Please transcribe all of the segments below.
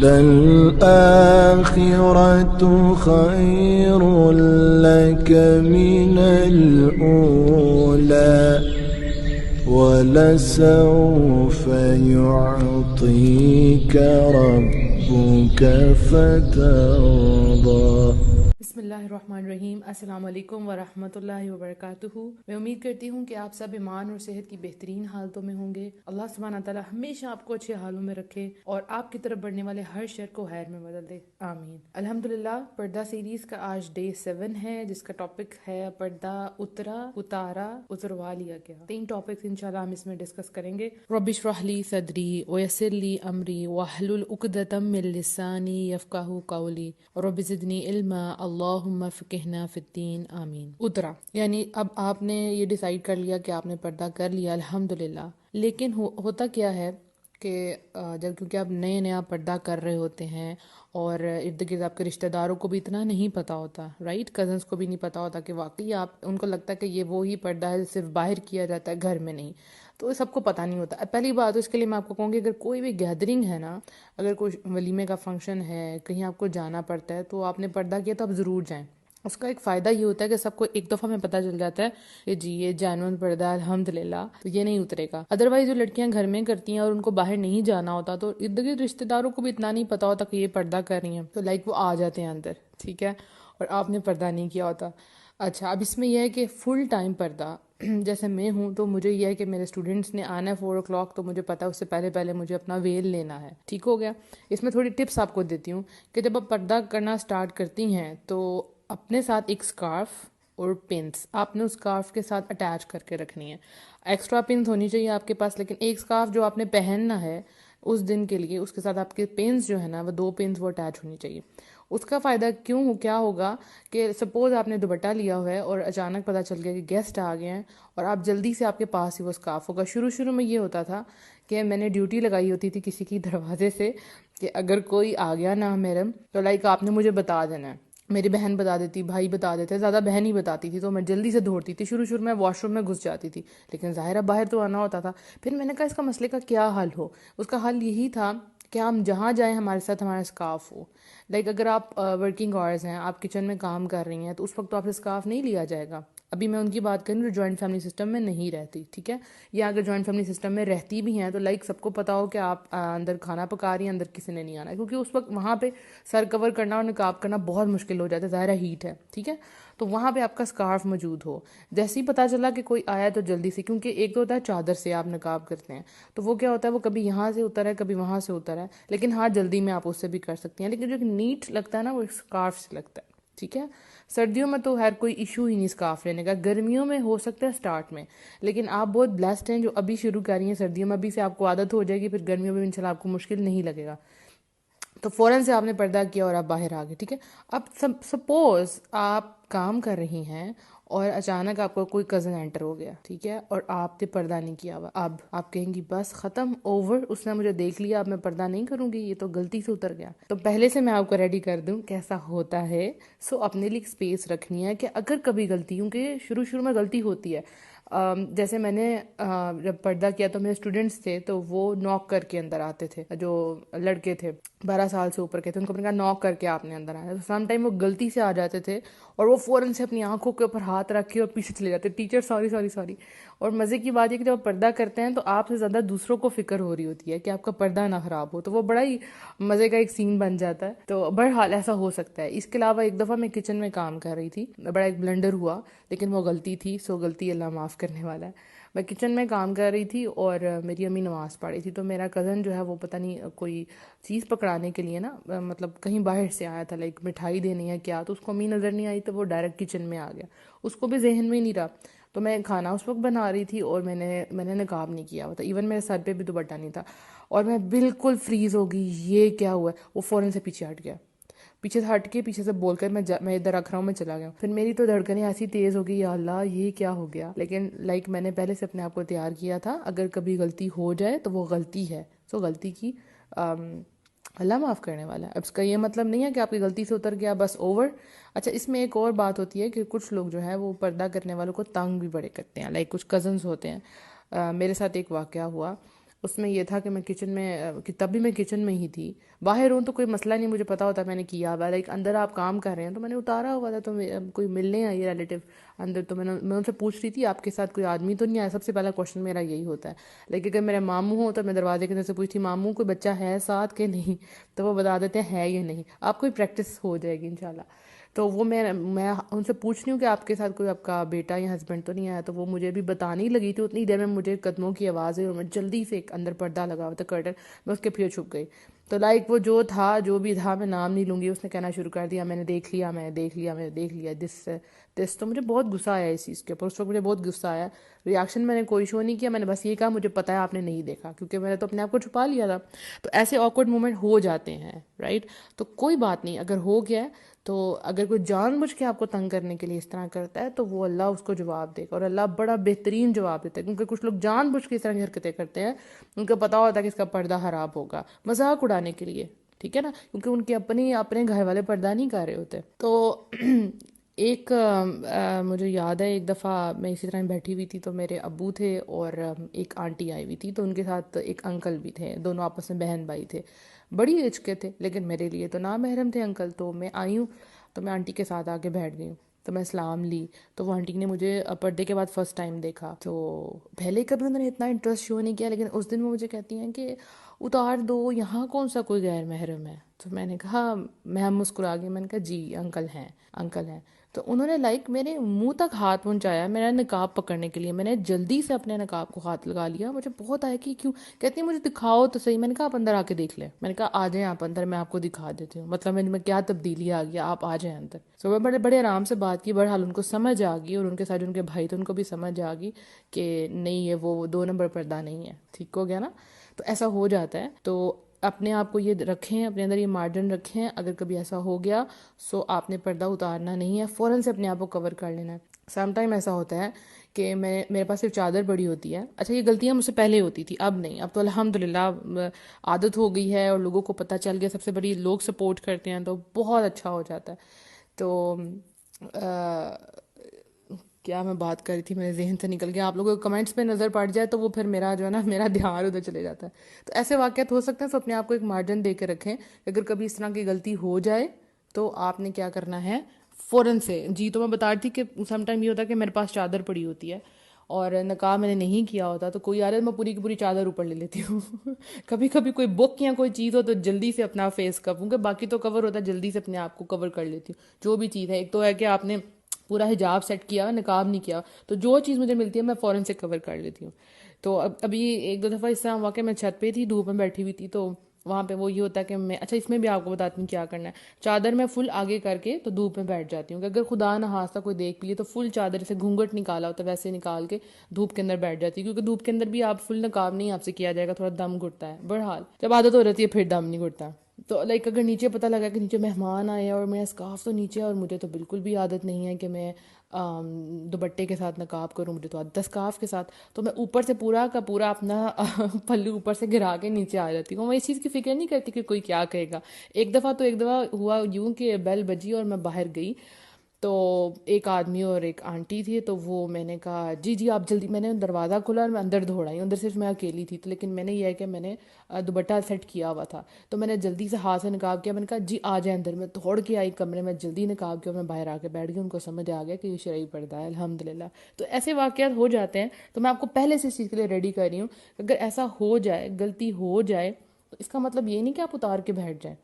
للآخرة خير لك من الأولى ولسوف يعطيك ربك فترضى۔ بسم اللہ الرحمن الرحیم۔ السلام علیکم ورحمۃ اللہ وبرکاتہ۔ میں امید کرتی ہوں کہ آپ سب ایمان اور صحت کی بہترین حالتوں میں ہوں گے۔ اللہ سبحانہ تعالیٰ ہمیشہ آپ کو اچھے حالوں میں رکھے اور آپ کی طرف بڑھنے والے ہر شر کو خیر میں بدل دے، آمین۔ الحمدللہ، پردہ سیریز کا آج ڈے 7 ہے، جس کا ٹاپک ہے پردہ اترا، اتارا، اتروا لیا گیا۔ 3 ٹاپکس انشاءاللہ ہم اس میں ڈسکس کریں گے۔ رب اشرح لی صدری ویسر لی امری واحلل عقدۃ من لسانی یفقہوا قولی رب زدنی علما اللہم فقہنا فی الدین، آمین۔ اترا یعنی اب آپ نے یہ ڈیسائیڈ کر لیا کہ آپ نے پردہ کر لیا، الحمدللہ، لیکن ہوتا کیا ہے کہ جب کیونکہ آپ نیا پردہ کر رہے ہوتے ہیں اور ارد گرد آپ کے رشتہ داروں کو بھی اتنا نہیں پتہ ہوتا، رائٹ، کزنس کو بھی نہیں پتہ ہوتا کہ واقعی آپ، ان کو لگتا ہے کہ یہ وہی پردہ ہے صرف باہر کیا جاتا ہے، گھر میں نہیں، تو سب کو پتہ نہیں ہوتا۔ پہلی بات تو اس کے لیے میں آپ کو کہوں گی، اگر کوئی بھی گیدرنگ ہے نا، اگر کوئی ولیمے کا فنکشن ہے، کہیں آپ کو جانا پڑتا ہے، تو آپ نے پردہ کیا تو آپ ضرور جائیں۔ اس کا ایک فائدہ یہ ہوتا ہے کہ سب کو ایک دفعہ میں پتہ چل جاتا ہے کہ جی یہ جینوئن پردہ ہے، الحمدللہ، تو یہ نہیں اترے گا۔ ادروائز جو لڑکیاں گھر میں کرتی ہیں اور ان کو باہر نہیں جانا ہوتا، تو ارد گرد رشتہ داروں کو بھی اتنا نہیں پتہ ہوتا کہ یہ پردہ کر رہی ہیں، تو وہ آ جاتے ہیں اندر، ٹھیک ہے، اور آپ نے پردہ نہیں کیا ہوتا۔ اچھا، اب اس میں یہ ہے کہ فل ٹائم پردہ، جیسے میں ہوں تو مجھے یہ ہے کہ میرے اسٹوڈنٹس نے آنا ہے 4 o'clock، تو مجھے پتا ہے اس سے پہلے مجھے اپنا ویل لینا ہے، ٹھیک ہو گیا۔ اس میں تھوڑی ٹپس آپ کو دیتی ہوں کہ جب آپ پردہ کرنا سٹارٹ کرتی ہیں تو اپنے ساتھ ایک سکارف اور پنس آپ نے اس سکارف کے ساتھ اٹیچ کر کے رکھنی ہے۔ ایکسٹرا پنس ہونی چاہیے آپ کے پاس، لیکن ایک سکارف جو آپ نے پہننا ہے اس دن کے لیے، اس کے ساتھ آپ کے پنس جو ہے نا، وہ 2 پنس وہ اٹیچ ہونی چاہیے۔ اس کا فائدہ کیا ہوگا کہ سپوز آپ نے دوپٹہ لیا ہوا ہے اور اچانک پتہ چل گیا کہ گیسٹ آ گئے ہیں اور آپ جلدی سے، آپ کے پاس ہی وہ سکارف ہوگا۔ شروع میں یہ ہوتا تھا کہ میں نے ڈیوٹی لگائی ہوتی تھی کسی کی دروازے سے کہ اگر کوئی آ گیا نا میڈم، تو آپ نے مجھے بتا دینا ہے۔ میری بہن بتا دیتی، بھائی بتا دیتے، زیادہ بہن ہی بتاتی تھی، تو میں جلدی سے دوڑتی تھی۔ شروع میں واش روم میں گھس جاتی تھی، لیکن ظاہرہ باہر تو آنا ہوتا تھا۔ پھر میں نے کہا اس کا مسئلے کا کیا حل ہو؟ اس کا حل یہی تھا کہ ہم جہاں جائیں ہمارے ساتھ ہمارا اسکارف ہو۔ اگر آپ ورکنگ آورز ہیں، آپ کچن میں کام کر رہی ہیں، تو اس وقت تو آپ سے اسکارف نہیں لیا جائے گا۔ ابھی میں ان کی بات کروں جو جوائنٹ فیملی سسٹم میں نہیں رہتی، ٹھیک ہے، یا اگر جوائنٹ فیملی سسٹم میں رہتی بھی ہیں تو سب کو پتا ہو کہ آپ اندر کھانا پکا رہی ہیں، اندر کسی نے نہیں آنا، کیونکہ اس وقت وہاں پہ سر کور کرنا اور نقاب کرنا بہت مشکل ہو جاتا ہے، ظاہرہ ہیٹ ہے، ٹھیک ہے، تو وہاں پہ آپ کا اسکارف موجود ہو۔ جیسے ہی پتہ چلا کہ کوئی آیا تو جلدی سے، کیونکہ ایک تو ہوتا ہے چادر سے آپ نقاب کرتے ہیں، تو وہ کیا ہوتا ہے، وہ کبھی یہاں سے اتر ہے، کبھی وہاں سے اتر ہے، لیکن ہاں جلدی میں آپ اس سے بھی کر سکتی ہیں، لیکن جو نیٹ لگتا ہے نا وہ اسکارف سے لگتا ہے، ٹھیک ہے۔ سردیوں میں تو خیر کوئی ایشو ہی نہیں اسکارف لینے کا، گرمیوں میں ہو سکتا ہے سٹارٹ میں، لیکن آپ بہت بلیسڈ ہیں جو ابھی شروع کر رہی ہیں سردیوں میں، ابھی سے آپ کو عادت ہو جائے گی، پھر گرمیوں میں انشاءاللہ آپ کو مشکل نہیں لگے گا۔ تو فوراً سے آپ نے پردہ کیا اور آپ باہر آ گئے، ٹھیک ہے۔ اب سپوز آپ کام کر رہی ہیں اور اچانک آپ کو کوئی کزن انٹر ہو گیا، ٹھیک ہے، اور آپ نے پردہ نہیں کیا ہوا، اب آپ کہیں گی بس ختم، اوور، اس نے مجھے دیکھ لیا، اب میں پردہ نہیں کروں گی، یہ تو غلطی سے اتر گیا۔ تو پہلے سے میں آپ کو ریڈی کر دوں کیسا ہوتا ہے۔ اپنے لیے اسپیس رکھنی ہے کہ اگر کبھی غلطی، کیونکہ شروع میں غلطی ہوتی ہے، جیسے میں نے جب پردہ کیا تو میرے اسٹوڈنٹس تھے تو وہ ناک کر کے اندر آتے تھے، جو لڑکے تھے 12 سال سے اوپر کے تھے، ان کو میں نے کہا ناک کر کے آپ نے اندر آنا، تو سم ٹائم وہ غلطی سے آ جاتے تھے اور وہ فوراً سے اپنی آنکھوں کے اوپر ہاتھ رکھ کے اور پیچھے چلے جاتے، ٹیچر سوری۔ اور مزے کی بات یہ کہ جب آپ پردہ کرتے ہیں تو آپ سے زیادہ دوسروں کو فکر ہو رہی ہوتی ہے کہ آپ کا پردہ نہ خراب ہو، تو وہ بڑا ہی مزے کا ایک سین بن جاتا ہے۔ تو بہرحال ایسا ہو سکتا ہے۔ اس کے علاوہ ایک دفعہ میں کچن میں کام کر رہی تھی، بڑا ایک بلنڈر ہوا، لیکن وہ غلطی تھی، غلطی اللہ معاف کرنے والا ہے۔ میں کچن میں کام کر رہی تھی اور میری امی نماز پڑھ رہی تھی، تو میرا کزن جو ہے وہ پتہ نہیں کوئی چیز پکڑانے کے لیے نا، مطلب کہیں باہر سے آیا تھا، مٹھائی دینی ہے کیا، تو اس کو امی نظر نہیں آئی تو وہ ڈائریکٹ کچن میں آ گیا، اس کو بھی ذہن میں نہیں رہا۔ تو میں کھانا اس وقت بنا رہی تھی اور میں نے نقاب نہیں کیا ہوا تھا، ایون میرے سر پہ بھی دوپٹہ نہیں تھا، اور میں بالکل فریز ہو گئی، یہ کیا ہوا ہے؟ وہ فوراً سے پیچھے ہٹ گیا، پیچھے سے ہٹ کے پیچھے سے بول کر میں ادھر رکھ رہا ہوں، میں چلا گیا۔ پھر میری تو دھڑکنیں ایسی تیز ہو گئی، یا اللہ یہ کیا ہو گیا، لیکن میں نے پہلے سے اپنے آپ کو تیار کیا تھا، اگر کبھی غلطی ہو جائے تو وہ غلطی ہے، غلطی کی اللہ معاف کرنے والا ہے۔ اب اس کا یہ مطلب نہیں ہے کہ آپ کی غلطی سے اتر گیا بس اوور۔ اچھا، اس میں ایک اور بات ہوتی ہے کہ کچھ لوگ جو ہے وہ پردہ کرنے والوں کو تنگ بھی بڑے کرتے ہیں، کچھ کزنز ہوتے ہیں۔ میرے ساتھ ایک واقعہ ہوا، اس میں یہ تھا کہ میں کچن میں تب بھی میں کچن میں ہی تھی. باہر ہوں تو کوئی مسئلہ نہیں, مجھے پتا ہوتا میں نے کیا ہوا, لائک اندر آپ کام کر رہے ہیں تو میں نے اتارا ہوا تھا, تو کوئی ملنے آئی ریلیٹیو اندر, تو میں ان سے پوچھ رہی تھی آپ کے ساتھ کوئی آدمی تو نہیں آیا. سب سے پہلا کوشچن میرا یہی ہوتا ہے. لیکن اگر میرے ماموں ہوں تو میں دروازے کے اندر سے پوچھتی ماموں کوئی بچہ ہے ساتھ کہ نہیں, تو وہ بتا دیتے ہیں ہے یا نہیں. آپ کو پریکٹس ہو جائے گی انشاءاللہ. تو وہ میں ان سے پوچھ رہی ہوں کہ آپ کے ساتھ کوئی آپ کا بیٹا یا ہسبینڈ تو نہیں آیا. تو وہ مجھے بھی بتانے ہی لگی تھی, اتنی دیر میں مجھے قدموں کی آواز ہے اور میں جلدی سے ایک اندر پردہ لگا ہوا تھا کرٹن, میں اس کے پیچھے چھپ گئی. تو لائک وہ جو بھی تھا, میں نام نہیں لوں گی, اس نے کہنا شروع کر دیا میں نے دیکھ لیا, میں نے دیکھ لیا, میں نے دیکھ لیا, دس. تو مجھے بہت غصہ آیا اس چیز کے اوپر. اس وقت مجھے بہت غصہ آیا. ریاکشن میں نے کوئی شو نہیں کیا, میں نے بس یہ کہا مجھے پتا ہے آپ نے نہیں دیکھا, کیونکہ میں نے تو اپنے آپ کو چھپا لیا تھا. تو ایسے آکورڈ مومنٹ ہو جاتے ہیں, رائٹ. تو کوئی بات نہیں, اگر ہو گیا ہے تو اگر کوئی جان بوجھ کے آپ کو تنگ کرنے کے لیے اس طرح کرتا ہے تو وہ اللہ اس کو جواب دے گا, اور اللہ بڑا بہترین جواب دیتا ہے. کیونکہ کچھ لوگ جان بوجھ کے اس طرح کی حرکتیں کرتے ہیں, ان کو پتا ہوتا ہے کہ اس کا پردہ خراب ہوگا, مذاق اڑانے کے لیے, ٹھیک ہے نا, کیونکہ ان کے اپنے گھر والے پردہ نہیں کر رہے ہوتے. تو ایک مجھے یاد ہے ایک دفعہ میں اسی طرح بیٹھی ہوئی تھی, تو میرے ابو تھے اور ایک آنٹی آئی ہوئی تھی, تو ان کے ساتھ ایک انکل بھی تھے, دونوں آپس میں بہن بھائی تھے, بڑی ایج کے تھے لیکن میرے لیے تو نامحرم تھے انکل. تو میں آئی ہوں تو میں آنٹی کے ساتھ آ کے بیٹھ گئی ہوں, تو میں سلام لی. تو وہ آنٹی نے مجھے پردے کے بعد فرسٹ ٹائم دیکھا. تو پہلے کبھی انہوں نے اتنا انٹرسٹ شو نہیں کیا, لیکن اس دن وہ مجھے کہتی ہیں کہ اتار دو, یہاں کون سا کوئی غیر محرم ہے. تو میں نے کہا, میں مسکرا گئی, میں نے کہا جی انکل ہیں, انکل ہیں. تو انہوں نے لائک میرے منہ تک ہاتھ پہنچایا میرا نقاب پکڑنے کے لیے. میں نے جلدی سے اپنے نقاب کو ہاتھ لگا لیا, مجھے بہت آیا کہ کیوں. کہتی ہیں مجھے دکھاؤ تو صحیح. میں نے کہا آپ اندر آ کے دیکھ لیں. میں نے کہا آ جائیں آپ اندر, میں آپ کو دکھا دیتی ہوں, مطلب میں کیا تبدیلی آ گیا, آپ آ جائیں اندر. سو میں بڑے آرام سے بات کی, بہرحال ان کو سمجھ آ گئی, اور ان کے ساتھ ان کے بھائی تھے ان کو بھی سمجھ آ گئی کہ نہیں یہ وہ 2 نمبر پردہ نہیں ہے, ٹھیک ہو گیا نا. تو ایسا ہو جاتا ہے. تو اپنے آپ کو یہ رکھیں, اپنے اندر یہ مارجن رکھیں, اگر کبھی ایسا ہو گیا سو آپ نے پردہ اتارنا نہیں ہے, فوراً سے اپنے آپ کو کور کر لینا ہے. سم ٹائم ایسا ہوتا ہے کہ میرے پاس صرف چادر پڑی ہوتی ہے. اچھا یہ غلطیاں مجھ سے پہلے ہوتی تھی, اب نہیں, اب تو الحمدللہ عادت ہو گئی ہے, اور لوگوں کو پتہ چل گیا, سب سے بڑی لوگ سپورٹ کرتے ہیں, تو بہت اچھا ہو جاتا ہے. تو کیا میں بات کر رہی تھی, میرے ذہن سے نکل گیا. آپ لوگوں کو کمنٹس پہ نظر پڑ جائے تو وہ پھر میرا جو ہے نا میرا دھیان ادھر چلے جاتا ہے. تو ایسے واقعات ہو سکتے ہیں, تو اپنے آپ کو ایک مارجن دے کے رکھیں. اگر کبھی اس طرح کی غلطی ہو جائے تو آپ نے کیا کرنا ہے, فوراً سے. جی تو میں بتا رہی تھی کہ سم ٹائم یہ ہوتا ہے کہ میرے پاس چادر پڑی ہوتی ہے اور نقاب میں نے نہیں کیا ہوتا, تو کوئی آ رہا ہے میں پوری کی پوری چادر اوپر لے لیتی ہوں. کبھی کوئی بک یا کوئی چیز ہو تو جلدی سے اپنا فیس کور, باقی تو کور ہوتا ہے, جلدی سے اپنے آپ کو کور کر لیتی ہوں جو بھی چیز ہے. ایک تو ہے کہ آپ نے پورا حجاب سیٹ کیا, نقاب نہیں کیا, تو جو چیز مجھے ملتی ہے میں فوراً سے کور کر لیتی ہوں. تو ابھی 1-2 دفعہ اس طرح ہوا کہ میں چھت پہ تھی, دھوپ میں بیٹھی ہوئی تھی, تو وہاں پہ وہ یہ ہوتا ہے کہ میں, اچھا اس میں بھی آپ کو بتاتی ہوں کیا کرنا ہے. چادر میں فل آگے کر کے تو دھوپ میں بیٹھ جاتی ہوں, کہ اگر خدا نہ خواستہ کوئی دیکھ لیے تو فل چادر سے گھونگھٹ نکالا ہوتا ہے ویسے نکال کے دھوپ کے اندر بیٹھ جاتی ہوں, کیونکہ دھوپ کے اندر بھی آپ فل نقاب نہیں آپ سے کیا جائے گا, تھوڑا دم گھٹتا ہے. بہرحال جب عادت ہو جاتی ہے پھر دم نہیں گھٹتا. تو لائک اگر نیچے پتہ لگا کہ نیچے مہمان آئے اور میرا اسکارف تو نیچے, اور مجھے تو بالکل بھی عادت نہیں ہے کہ میں دوپٹے کے ساتھ نقاب کروں, مجھے تو عادت ہے اسکارف کے ساتھ, تو میں اوپر سے پورا کا پورا اپنا پلو اوپر سے گرا کے نیچے آ جاتی ہوں. میں اس چیز کی فکر نہیں کرتی کہ کوئی کیا کہے گا. ایک دفعہ ہوا یوں کہ بیل بجی اور میں باہر گئی, تو ایک آدمی اور ایک آنٹی تھی, تو وہ میں نے کہا جی آپ جلدی, میں نے دروازہ کھولا اور میں اندر دوڑ آئی. اندر صرف میں اکیلی تھی, تو لیکن میں نے یہ ہے کہ میں نے دوپٹہ سیٹ کیا ہوا تھا, تو میں نے جلدی سے ہاتھ سے نقاب کیا, میں نے کہا جی آ جائیں اندر. میں دوڑ کے آئی کمرے میں, جلدی نقاب کیا, میں باہر آ کے بیٹھ گئی. ان کو سمجھ آ گیا کہ یہ شرعی پردہ ہے الحمدللہ. تو ایسے واقعات ہو جاتے ہیں, تو میں آپ کو پہلے سے اس چیز کے لیے ریڈی کر رہی ہوں. اگر ایسا ہو جائے, غلطی ہو جائے, تو اس کا مطلب یہ نہیں کہ آپ اتار کے بیٹھ جائیں.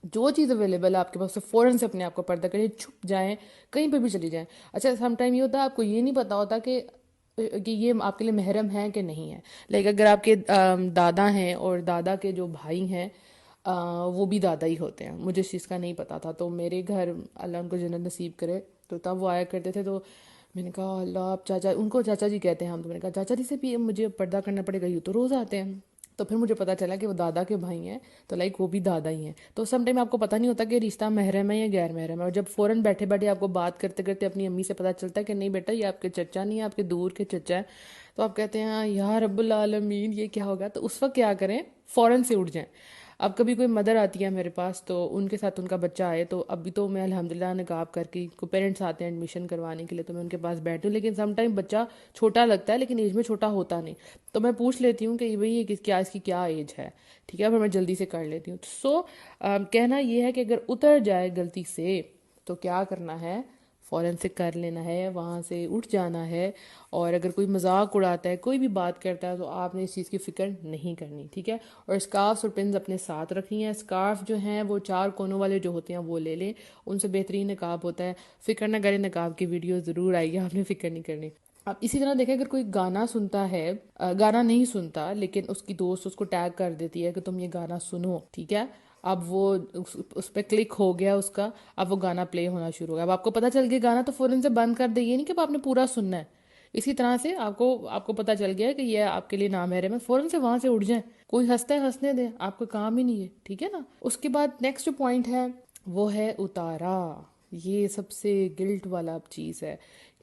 جو چیز اویلیبل ہے آپ کے پاس سے فوراً سے اپنے آپ کو پردہ کریں, چھپ جائیں, کہیں پہ بھی چلی جائیں. اچھا سم ٹائم یہ ہوتا ہے آپ کو یہ نہیں پتا ہوتا کہ یہ آپ کے لیے محرم ہیں کہ نہیں ہے. لائک اگر آپ کے دادا ہیں اور دادا کے جو بھائی ہیں وہ بھی دادا ہی ہوتے ہیں, مجھے اس چیز کا نہیں پتا تھا. تو میرے گھر اللہ ان کو جنت نصیب کرے, تو تب وہ آیا کرتے تھے, تو میں نے کہا اللہ آپ چاچا, ان کو چاچا جی کہتے ہیں ہم, تو میں نے کہا چاچا جی سے بھی مجھے پردہ کرنا پڑے گا, یہ تو روز آتے ہیں. تو پھر مجھے پتا چلا کہ وہ دادا کے بھائی ہیں, تو لائک وہ بھی دادا ہی ہیں. تو سم ٹائم آپ کو پتہ نہیں ہوتا کہ رشتہ محرم ہے یا غیر محرم ہے, اور جب فوراً بیٹھے بیٹھے آپ کو بات کرتے کرتے اپنی امی سے پتہ چلتا ہے کہ نہیں بیٹا یہ آپ کے چچا نہیں ہے, آپ کے دور کے چچا ہے, تو آپ کہتے ہیں یا رب العالمین یہ کیا ہوگا. تو اس وقت کیا کریں, فوراً سے اٹھ جائیں. اب کبھی کوئی مدر آتی ہے میرے پاس تو ان کے ساتھ ان کا بچہ آئے تو ابھی تو میں الحمدللہ نقاب کر کے، کوئی پیرنٹس آتے ہیں ایڈمیشن کروانے کے لیے تو میں ان کے پاس بیٹھوں، لیکن سم ٹائم بچہ چھوٹا لگتا ہے لیکن ایج میں چھوٹا ہوتا نہیں، تو میں پوچھ لیتی ہوں کہ بھئی یہ کیا اس کی کیا ایج ہے، ٹھیک ہے، پھر میں جلدی سے کر لیتی ہوں۔ سو کہنا یہ ہے کہ اگر اتر جائے غلطی سے تو کیا کرنا ہے، فوراً سے کر لینا ہے، وہاں سے اٹھ جانا ہے، اور اگر کوئی مذاق اڑاتا ہے، کوئی بھی بات کرتا ہے تو آپ نے اس چیز کی فکر نہیں کرنی، ٹھیک ہے، اور اسکارفس اور پنز اپنے ساتھ رکھنی ہیں۔ اسکارف جو ہیں وہ 4 کونوں والے جو ہوتے ہیں وہ لے لیں، ان سے بہترین نقاب ہوتا ہے، فکر نہ کریں، نقاب کی ویڈیو ضرور آئے گی، آپ نے فکر نہیں کرنی۔ اب اسی طرح دیکھیں اگر کوئی گانا سنتا ہے، گانا نہیں سنتا لیکن اس کی دوست اس کو ٹیگ کر دیتی ہے کہ تم یہ گانا سنو، ٹھیک ہے، اب وہ اس پہ کلک ہو گیا اس کا، اب وہ گانا پلے ہونا شروع ہو گیا، اب آپ کو پتہ چل گیا گانا تو فوراً سے بند کر دے، یہ نہیں کہ اب آپ نے پورا سننا ہے۔ اسی طرح سے آپ کو پتہ چل گیا کہ یہ آپ کے لیے نامحرم ہے، فوراً سے وہاں سے اٹھ جائیں، کوئی ہنستا ہے ہنسنے دیں، آپ کا کام ہی نہیں ہے، ٹھیک ہے نا۔ اس کے بعد نیکسٹ جو پوائنٹ ہے وہ ہے اتارا، یہ سب سے گلٹ والا چیز ہے،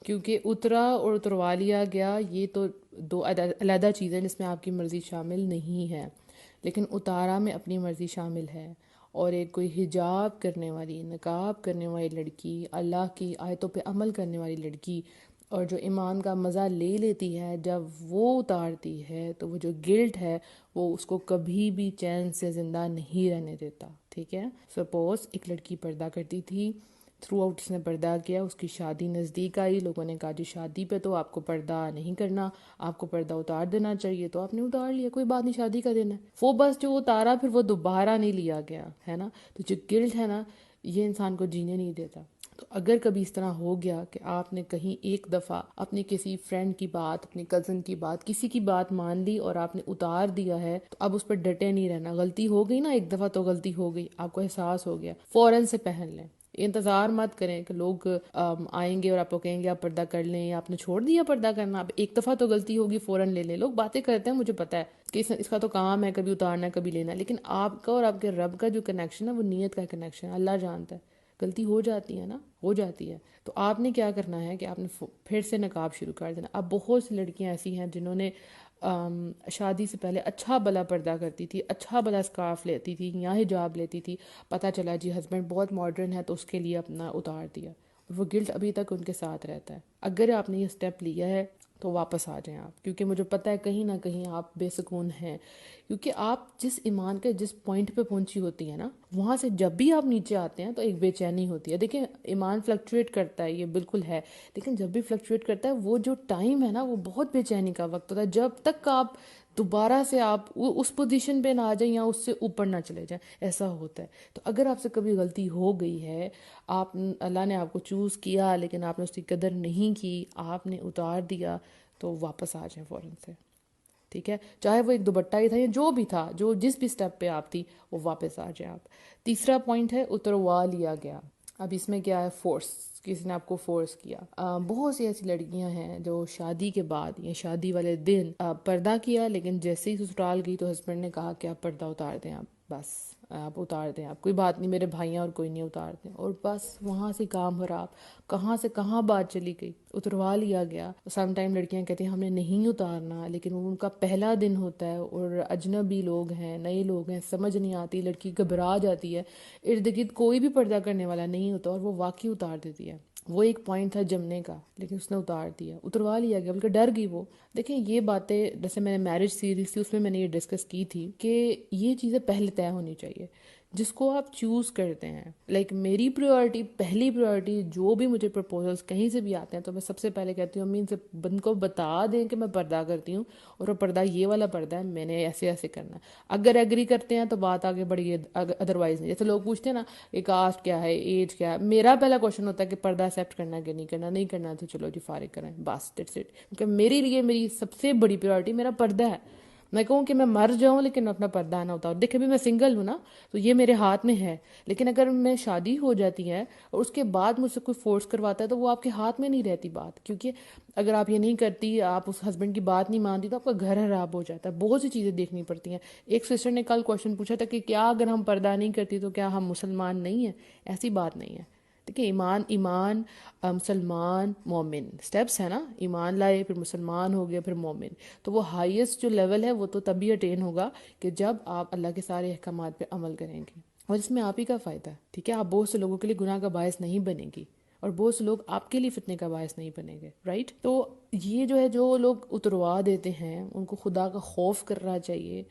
کیونکہ اترا اور اتروا لیا گیا یہ تو 2 علیحدہ چیزیں جس میں آپ کی مرضی شامل نہیں ہے، لیکن اتارا میں اپنی مرضی شامل ہے۔ اور ایک کوئی حجاب کرنے والی، نقاب کرنے والی لڑکی، اللہ کی آیتوں پہ عمل کرنے والی لڑکی، اور جو ایمان کا مزہ لے لیتی ہے جب وہ اتارتی ہے تو وہ جو گلٹ ہے وہ اس کو کبھی بھی چین سے زندہ نہیں رہنے دیتا، ٹھیک ہے۔ سپوز ایک لڑکی پردہ کرتی تھی، تھرو آؤٹ اس نے پردہ کیا، اس کی شادی نزدیک آئی، لوگوں نے کہا جی شادی پہ تو آپ کو پردہ نہیں کرنا، آپ کو پردہ اتار دینا چاہیے، تو آپ نے اتار لیا، کوئی بات نہیں، شادی کا دن ہے، وہ بس جو اتارا پھر وہ دوبارہ نہیں لیا گیا، ہے نا۔ تو جو گلٹ ہے نا یہ انسان کو جینے نہیں دیتا۔ تو اگر کبھی اس طرح ہو گیا کہ آپ نے کہیں ایک دفعہ اپنی کسی فرینڈ کی بات، اپنی کزن کی بات، کسی کی بات مان لی اور آپ نے اتار دیا ہے تو اب اس پر ڈٹے نہیں رہنا، غلطی ہو گئی نا ایک دفعہ تو غلطی ہو گئی، آپ کو احساس ہو گیا، فوراً سے پہن لیں، انتظار مت کریں کہ لوگ آئیں گے اور آپ کو کہیں گے آپ پردہ کر لیں، یا آپ نے چھوڑ دیا پردہ کرنا، اب ایک دفعہ تو غلطی ہوگی فوراً لے لیں۔ لوگ باتیں کرتے ہیں، مجھے پتا ہے کہ اس کا تو کام ہے کبھی اتارنا ہے کبھی لینا ہے، لیکن آپ کا اور آپ کے رب کا جو کنیکشن ہے وہ نیت کا کنیکشن ہے، اللہ جانتا ہے، غلطی ہو جاتی ہے نا، ہو جاتی ہے، تو آپ نے کیا کرنا ہے کہ آپ نے پھر سے نقاب شروع کر دینا۔ اب بہت سی لڑکیاں ایسی ہیں جنہوں نے شادی سے پہلے اچھا بلا پردہ کرتی تھی، اچھا بلا اسکارف لیتی تھی یا حجاب لیتی تھی، پتہ چلا جی ہسبینڈ بہت ماڈرن ہے تو اس کے لیے اپنا اتار دیا، اور وہ گلٹ ابھی تک ان کے ساتھ رہتا ہے۔ اگر آپ نے یہ سٹیپ لیا ہے تو واپس آ جائیں آپ، کیونکہ مجھے پتہ ہے کہیں نہ کہیں آپ بے سکون ہیں، کیونکہ آپ جس ایمان کے جس پوائنٹ پہ پہنچی ہوتی ہیں نا وہاں سے جب بھی آپ نیچے آتے ہیں تو ایک بے چینی ہوتی ہے۔ دیکھیں ایمان فلکچویٹ کرتا ہے، یہ بالکل ہے، لیکن جب بھی فلکچویٹ کرتا ہے وہ جو ٹائم ہے نا وہ بہت بے چینی کا وقت ہوتا ہے، جب تک آپ دوبارہ سے آپ اس پوزیشن پہ نہ آ جائیں یا اس سے اوپر نہ چلے جائیں، ایسا ہوتا ہے۔ تو اگر آپ سے کبھی غلطی ہو گئی ہے، اللہ نے آپ کو چوز کیا لیکن آپ نے اس کی قدر نہیں کی، آپ نے اتار دیا، تو واپس آ جائیں فوراً سے، ٹھیک ہے، چاہے وہ ایک دوپٹہ ہی تھا یا جو بھی تھا، جو جس بھی سٹیپ پہ آپ تھی وہ واپس آ جائیں آپ۔ تیسرا پوائنٹ ہے اتروا لیا گیا۔ اب اس میں کیا ہے، فورس، کسی نے آپ کو فورس کیا۔ بہت سی ایسی لڑکیاں ہیں جو شادی کے بعد یا شادی والے دن پردہ کیا، لیکن جیسے ہی سسرال گئی تو ہسبینڈ نے کہا کہ آپ پردہ اتار دیں، آپ بس آپ اتار دیں، آپ کوئی بات نہیں، میرے بھائی ہیں اور کوئی نہیں، اتار دیں، اور بس وہاں سے کام خراب، کہاں سے کہاں بات چلی گئی، اتروا لیا گیا۔ سم ٹائم لڑکیاں کہتی ہیں ہم نے نہیں اتارنا، لیکن وہ ان کا پہلا دن ہوتا ہے اور اجنبی لوگ ہیں، نئے لوگ ہیں، سمجھ نہیں آتی، لڑکی گھبرا جاتی ہے، ارد گرد کوئی بھی پردہ کرنے والا نہیں ہوتا اور وہ واقعی اتار دیتی ہے۔ وہ ایک پوائنٹ تھا جمنے کا، لیکن اس نے اتار دیا، اتروا لیا گیا، بلکہ ڈر گئی وہ۔ دیکھیں یہ باتیں جیسے میں نے میرج سیریز تھی اس میں نے یہ ڈسکس کی تھی کہ یہ چیزیں پہلے طے ہونی چاہیے، جس کو آپ چوز کرتے ہیں۔ لائک میری پریورٹی، پہلی پریورٹی، جو بھی مجھے پرپوزلس کہیں سے بھی آتے ہیں تو میں سب سے پہلے کہتی ہوں امی ان سے بند کو بتا دیں کہ میں پردہ کرتی ہوں اور وہ پردہ یہ والا پردہ ہے، میں نے ایسے ایسے کرنا ہے۔ اگر ایگری کرتے ہیں تو بات آگے بڑھی ہے، ادروائز نہیں۔ جیسے لوگ پوچھتے ہیں نا کہ کاسٹ کیا ہے، ایج کیا ہے، میرا پہلا کوشچن ہوتا ہے کہ پردہ ایکسیپٹ کرنا کہ نہیں کرنا، نہیں کرنا تو چلو جی فارغ کریں، بس دیٹس اٹ، کیونکہ میرے لیے میری سب سے بڑی پریورٹی میرا پردہ ہے۔ میں کہوں کہ میں مر جاؤں لیکن اپنا پردہ نہ اتاروں۔ دیکھیں بھی میں سنگل ہوں نا تو یہ میرے ہاتھ میں ہے، لیکن اگر میں شادی ہو جاتی ہے اور اس کے بعد مجھ سے کوئی فورس کرواتا ہے تو وہ آپ کے ہاتھ میں نہیں رہتی بات، کیونکہ اگر آپ یہ نہیں کرتی، آپ اس ہسبینڈ کی بات نہیں مانتی تو آپ کا گھر خراب ہو جاتا ہے، بہت سی چیزیں دیکھنی پڑتی ہیں۔ ایک سسٹر نے کل کوشچن پوچھا تھا کہ کیا اگر ہم پردہ نہیں کرتی تو کیا ہم مسلمان نہیں ہیں؟ ایسی بات نہیں ہے، دیکھیں ایمان مسلمان مومن سٹیپس ہیں نا، ایمان لائے پھر مسلمان ہو گئے پھر مومن، تو وہ ہائیسٹ جو لیول ہے وہ تو تبھی اٹین ہوگا کہ جب آپ اللہ کے سارے احکامات پہ عمل کریں گے، اور اس میں آپ ہی کا فائدہ ہے، ٹھیک ہے؟ آپ بہت سے لوگوں کے لیے گناہ کا باعث نہیں بنیں گی، اور بہت سے لوگ آپ کے لیے فتنے کا باعث نہیں بنیں گے، رائٹ؟ تو یہ جو ہے جو لوگ اتروا دیتے ہیں ان کو خدا کا خوف کرنا چاہیے۔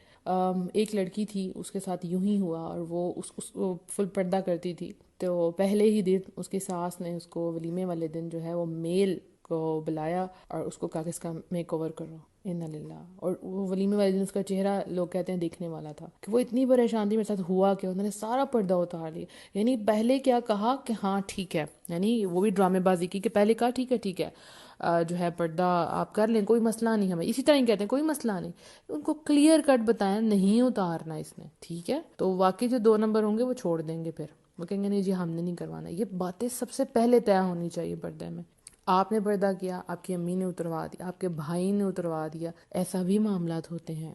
ایک لڑکی تھی، اس کے ساتھ یوں ہی ہوا، اور وہ اس کو فل پردہ کرتی تھی، تو پہلے ہی دن اس کی ساس نے اس کو ولیمے والے دن جو ہے وہ میل کو بلایا اور اس کو کہا کہ اس کا میک اوور کرو، انا للہ۔ اور وہ ولیمے والے دن اس کا چہرہ لوگ کہتے ہیں دیکھنے والا تھا، کہ وہ اتنی پریشان تھی، میرے ساتھ ہوا کہ انہوں نے سارا پردہ اتار لیا۔ یعنی پہلے کیا کہا کہ ہاں ٹھیک ہے، یعنی وہ بھی ڈرامے بازی کی کہ پہلے کہا ٹھیک ہے جو ہے پردہ آپ کر لیں، کوئی مسئلہ نہیں، ہمیں اسی طرح ہی کہتے ہیں کوئی مسئلہ نہیں، ان کو کلیئر کٹ بتائیں نہیں اتارنا اس نے، ٹھیک ہے؟ تو واقعی جو 2 نمبر ہوں گے وہ چھوڑ دیں گے، پھر وہ کہیں گے نہیں جی ہم نے نہیں کروانا۔ یہ باتیں سب سے پہلے طے ہونی چاہیے پردے میں۔ آپ نے پردہ کیا، آپ کی امی نے اتروا دیا، آپ کے بھائی نے اتروا دیا، ایسا بھی معاملات ہوتے ہیں،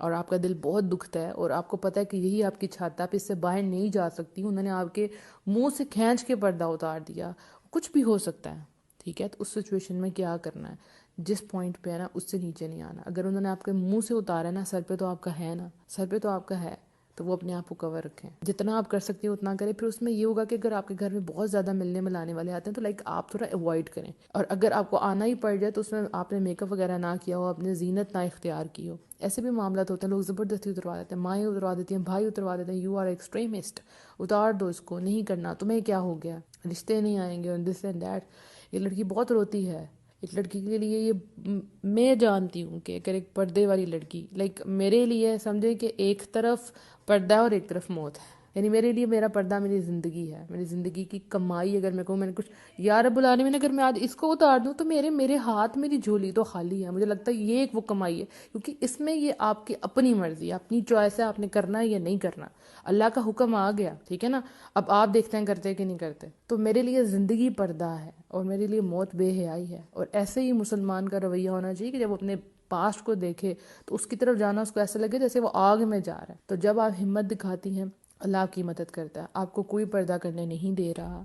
اور آپ کا دل بہت دکھتا ہے، اور آپ کو پتہ ہے کہ یہی آپ کی چھت ہے، آپ اس سے باہر نہیں جا سکتی، انہوں نے آپ کے منہ سے کھینچ کے پردہ اتار دیا، کچھ بھی ہو سکتا ہے، ٹھیک ہے؟ تو اس سچویشن میں کیا کرنا ہے؟ جس پوائنٹ پہ ہے نا اس سے نیچے نہیں آنا۔ اگر انہوں نے آپ کے منہ سے اتارا ہے نا، سر پہ تو آپ کا ہے نا، سر پہ تو آپ کا ہے، تو وہ اپنے آپ کو کور رکھیں، جتنا آپ کر سکتی ہیں اتنا کریں۔ پھر اس میں یہ ہوگا کہ اگر آپ کے گھر میں بہت زیادہ ملنے ملانے والے آتے ہیں تو آپ تھوڑا اوائڈ کریں، اور اگر آپ کو آنا ہی پڑ جائے تو اس میں آپ نے میک اپ وغیرہ نہ کیا ہو، اپنے زینت نہ اختیار کی ہو۔ ایسے بھی معاملات ہوتے ہیں، لوگ زبردستی اتروا دیتے ہیں، مائیں اتروا دیتی ہیں، بھائی اتروا دیتے ہیں، یو آر ایکسٹریمسٹ، اتار دو اس کو، نہیں کرنا، تمہیں کیا ہو گیا، رشتے نہیں آئیں گے، دس اینڈ دیٹ۔ یہ لڑکی بہت روتی ہے، ایک لڑکی کے لیے یہ میں جانتی ہوں کہ اگر ایک پردے والی لڑکی میرے لیے سمجھے کہ ایک طرف پردہ اور ایک طرف موت ہے، یعنی میرے لیے میرا پردہ میری زندگی ہے، میری زندگی کی کمائی۔ اگر میں کہوں میں نے کچھ یا رب العالمین اگر میں آج اس کو اتار دوں تو میرے ہاتھ میری جھولی تو خالی ہے، مجھے لگتا ہے یہ ایک وہ کمائی ہے، کیونکہ اس میں یہ آپ کی اپنی مرضی ہے، اپنی چوائس ہے، آپ نے کرنا ہے یا نہیں کرنا، اللہ کا حکم آ گیا، ٹھیک ہے نا؟ اب آپ دیکھتے ہیں کرتے کہ نہیں کرتے۔ تو میرے لیے زندگی پردہ ہے اور میرے لیے موت بے حیائی ہے، اور ایسے ہی مسلمان کا رویہ ہونا چاہیے کہ جب اپنے پاسٹ کو دیکھے تو اس کی طرف جانا اس کو ایسا لگے جیسے وہ آگ میں جا رہا ہے۔ تو جب آپ ہمت دکھاتی ہیں اللہ آپ کی مدد کرتا ہے، آپ کو کوئی پردہ کرنے نہیں دے رہا،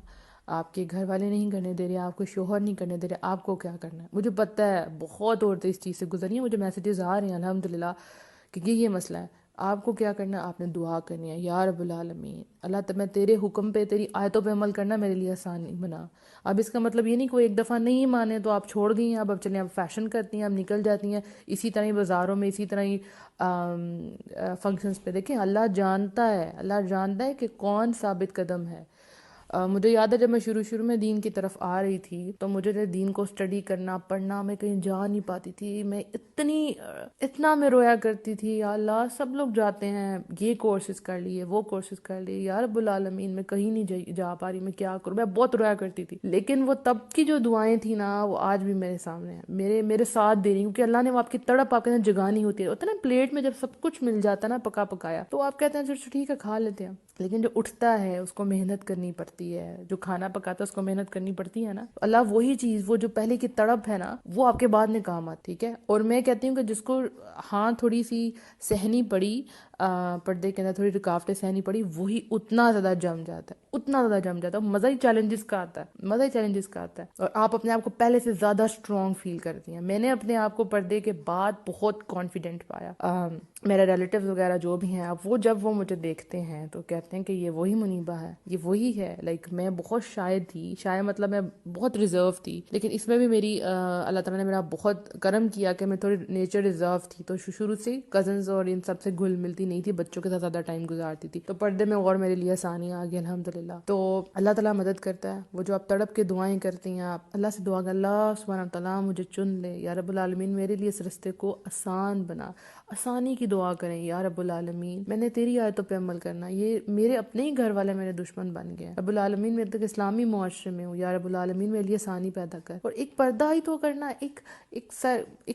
آپ کے گھر والے نہیں کرنے دے رہے، آپ کو شوہر نہیں کرنے دے رہے، آپ کو کیا کرنا ہے؟ مجھے پتہ ہے بہت عورتیں اس چیز سے گزری ہیں، مجھے میسیجز آ رہے ہیں الحمدللہ کہ یہ مسئلہ ہے۔ آپ کو کیا کرنا ہے؟ آپ نے دعا کرنی ہے، یا رب العالمین اللہ میں تیرے حکم پہ تیری آیتوں پہ عمل کرنا میرے لیے آسان نہیں بنا۔ اب اس کا مطلب یہ نہیں کوئی ایک دفعہ نہیں مانے تو آپ چھوڑ گئی ہیں، اب چلیں اب فیشن کرتی ہیں، اب نکل جاتی ہیں اسی طرح ہی بازاروں میں، اسی طرح ہی فنکشنز پہ۔ دیکھیں اللہ جانتا ہے کہ کون ثابت قدم ہے۔ مجھے یاد ہے جب میں شروع میں دین کی طرف آ رہی تھی تو مجھے دین کو اسٹڈی کرنا پڑھنا میں کہیں جا نہیں پاتی تھی، میں اتنا میں رویا کرتی تھی، یا اللہ سب لوگ جاتے ہیں، یہ کورسز کر لیے وہ کورسز کر لیے، یا رب العالمین میں کہیں نہیں جا پا رہی، میں کیا کروں؟ میں بہت رویا کرتی تھی، لیکن وہ تب کی جو دعائیں تھیں نا وہ آج بھی میرے سامنے ہیں، میرے ساتھ دے رہی، کیونکہ اللہ نے وہ آپ کی تڑپ آپ کے اندر جگانی ہوتی ہے نا، پلیٹ میں جب سب کچھ مل جاتا ہے نا پکا پکایا تو آپ کہتے ہیں چلو ٹھیک ہے کھا لیتے ہیں، لیکن جو اٹھتا ہے اس کو محنت کرنی پڑتی ہے، جو کھانا پکاتا ہے اس کو محنت کرنی پڑتی ہے نا، اللہ وہی چیز وہ جو پہلے کی تڑپ ہے نا وہ آپ کے بعد میں کام آتی، ٹھیک ہے؟ اور میں کہتی ہوں کہ جس کو ہاں تھوڑی سی سہنی پڑی، پردے کے اندر تھوڑی رکاوٹیں سہنی پڑی، وہی اتنا زیادہ جم جاتا ہے، مزہ ہی چیلنجز کا آتا ہے، اور آپ اپنے آپ کو پہلے سے زیادہ اسٹرانگ فیل کرتی ہیں۔ میں نے اپنے آپ کو پردے کے بعد بہت کانفیڈنٹ پایا۔ میرے ریلیٹیوز وغیرہ جو بھی ہیں اب جب وہ مجھے دیکھتے ہیں تو کہتے ہیں کہ یہ وہی منیبہ ہے، یہ وہی ہے۔ میں بہت شائد تھی، مطلب میں بہت ریزرو تھی، لیکن اس میں بھی میری اللہ تعالیٰ نے میرا بہت کرم کیا کہ میں تھوڑی نیچر ریزرو تھی، تو شروع سے کزنز اور ان سب سے گھل ملتی نہیں تھی، بچوں کے ساتھ زیادہ ٹائم گزارتی تھی، تو پردے میں اور میرے لیے آسانی آ گئی الحمدللہ۔ تو اللہ تعالیٰ مدد کرتا ہے، وہ جو آپ تڑپ کے دعائیں کرتی ہیں، آپ اللہ سے دعا کریں اللہ سبحانہ تعالیٰ مجھے چن لے، یا رب العالمین میرے لیے اس رستے کو آسان بنا، آسانی کی دعا کریں یا رب العالمین میں نے تیری آیتوں پہ عمل کرنا، یہ میرے اپنے ہی گھر والے میرے دشمن بن گئے، رب العالمین میرے تک اسلامی معاشرے میں ہوں، یا رب العالمین میرے لیے آسانی پیدا کر۔ اور ایک پردہ ہی تو کرنا، ایک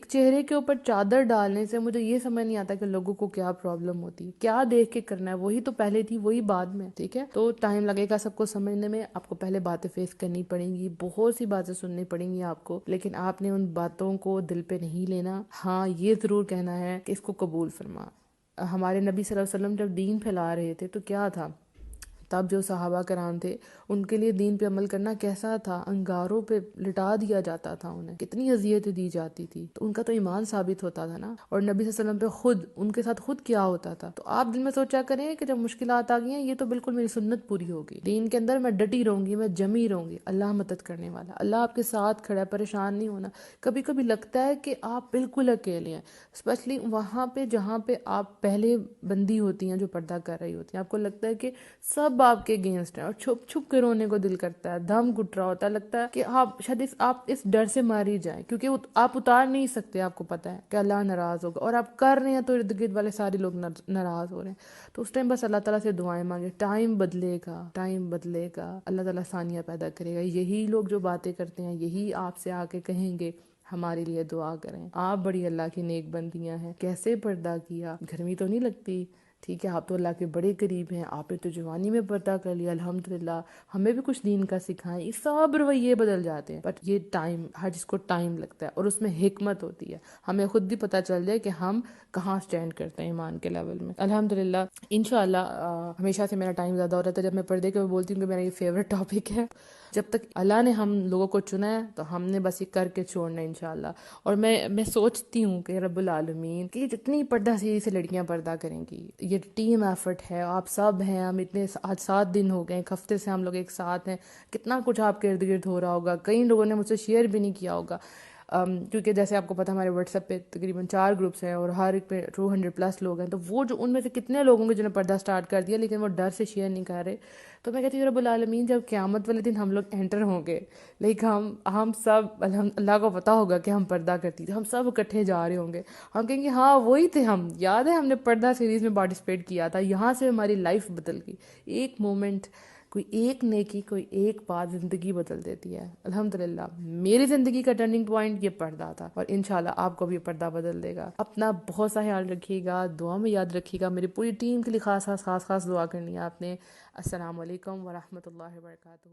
چہرے کے اوپر چادر ڈالنے سے مجھے یہ سمجھ نہیں آتا کہ لوگوں کو کیا پرابلم ہوتی، کیا دیکھ کے کرنا ہے، وہی تو پہلے تھی وہی بعد میں، ٹھیک ہے؟ تو ٹائم لگے گا سب کو سمجھنے میں، آپ کو پہلے باتیں فیس کرنی پڑیں گی، بہت سی باتیں سننی پڑیں گی آپ کو، لیکن آپ نے ان باتوں کو دل پہ نہیں لینا، ہاں یہ ضرور کہنا ہے کہ اس کو قبول فرما۔ ہمارے نبی صلی اللہ علیہ وسلم جب دین پھیلا رہے تھے تو کیا تھا، تب جو صحابہ کرام تھے ان کے لیے دین پہ عمل کرنا کیسا تھا، انگاروں پہ لٹا دیا جاتا تھا، انہیں کتنی اذیتیں دی جاتی تھی، تو ان کا تو ایمان ثابت ہوتا تھا نا۔ اور نبی صلی اللہ علیہ وسلم پہ خود ان کے ساتھ خود کیا ہوتا تھا۔ تو آپ دل میں سوچا کریں کہ جب مشکلات آ گئی ہیں یہ تو بالکل میری سنت پوری ہوگی، دین کے اندر میں ڈٹی رہوں گی، میں جمی رہوں گی، اللہ مدد کرنے والا، اللہ آپ کے ساتھ کھڑا ہے، پریشان نہیں ہونا۔ کبھی کبھی لگتا ہے کہ آپ بالکل اکیلے ہیں، اسپیشلی وہاں پہ جہاں پہ آپ پہلے بندی ہوتی ہیں جو پردہ کر رہی ہوتی ہیں، آپ کو لگتا ہے کہ سب آپ کے اگینسٹ ہیں، اور چھپ چھپ کے رونے کو دل کرتا ہے، دم گھٹ رہا ہوتا ہے، لگتا ہے کہ آپ شاید آپ اس ڈر سے ماری جائیں، کیونکہ آپ اتار نہیں سکتے، آپ کو پتہ ہے کہ اللہ ناراض ہوگا، اور آپ کر رہے ہیں تو ارد گرد والے سارے لوگ ناراض ہو رہے ہیں۔ تو اس ٹائم بس اللہ تعالیٰ سے دعائیں مانگے، ٹائم بدلے گا، ٹائم بدلے گا، اللہ تعالیٰ ثانیہ پیدا کرے گا۔ یہی لوگ جو باتیں کرتے ہیں یہی آپ سے آ کے کہیں گے ہمارے لیے دعا کریں، آپ بڑی اللہ کی نیک بندیاں ہیں، کیسے پردہ کیا، گرمی تو نہیں لگتی، ٹھیک ہے آپ تو اللہ کے بڑے قریب ہیں، آپ نے تو جوانی میں پردہ کر لیا، الحمدللہ، ہمیں بھی کچھ دین کا سکھائیں۔ یہ سب رویے بدل جاتے ہیں، بٹ یہ ٹائم، ہر چیز کو ٹائم لگتا ہے، اور اس میں حکمت ہوتی ہے، ہمیں خود بھی پتہ چل جائے کہ ہم کہاں سٹینڈ کرتے ہیں ایمان کے لیول میں۔ الحمدللہ انشاءاللہ ہمیشہ سے میرا ٹائم زیادہ ہو رہا تھا، جب میں پردے کے بولتی ہوں کہ میرا یہ فیوریٹ ٹاپک ہے، جب تک اللہ نے ہم لوگوں کو چنا ہے تو ہم نے بس یہ کر کے چھوڑنا ہے انشاءاللہ۔ اور میں سوچتی ہوں کہ رب العالمین کہ جتنی پردہ سیدھی سے لڑکیاں پردہ کریں گی، یہ ٹیم ایفرٹ ہے، آپ سب ہیں، ہم اتنے آج 7 دن ہو گئے، ایک ہفتے سے ہم لوگ ایک ساتھ ہیں، کتنا کچھ آپ کے ارد گرد ہو رہا ہوگا، کئی لوگوں نے مجھ سے شیئر بھی نہیں کیا ہوگا، کیونکہ جیسے آپ کو پتہ ہمارے واٹس ایپ پہ تقریباً 4 گروپس ہیں اور ہر ایک پہ 200+ لوگ ہیں، تو وہ جو ان میں سے کتنے لوگ ہوں گے جنہوں نے پردہ سٹارٹ کر دیا لیکن وہ ڈر سے شیئر نہیں کر رہے۔ تو میں کہتی ہوں رب العالمین جب قیامت والے دن ہم لوگ انٹر ہوں گے، لیکن ہم سب اللہ کو پتہ ہوگا کہ ہم پردہ کرتی تھے، ہم سب اکٹھے جا رہے ہوں گے، ہم کہیں گے ہاں وہی تھے ہم، یاد ہے ہم نے پردہ سیریز میں پارٹیسپیٹ کیا تھا، یہاں سے ہماری لائف بدل گئی، ایک مومنٹ، کوئی ایک نیکی، کوئی ایک بات زندگی بدل دیتی ہے۔ الحمدللہ میری زندگی کا ٹرننگ پوائنٹ یہ پردہ تھا، اور انشاءاللہ آپ کو بھی پردہ بدل دے گا۔ اپنا بہت سا خیال رکھیے گا، دعا میں یاد رکھیے گا، میری پوری ٹیم کے لیے خاص دعا کرنی ہے آپ نے۔ السلام علیکم ورحمۃ اللہ وبرکاتہ۔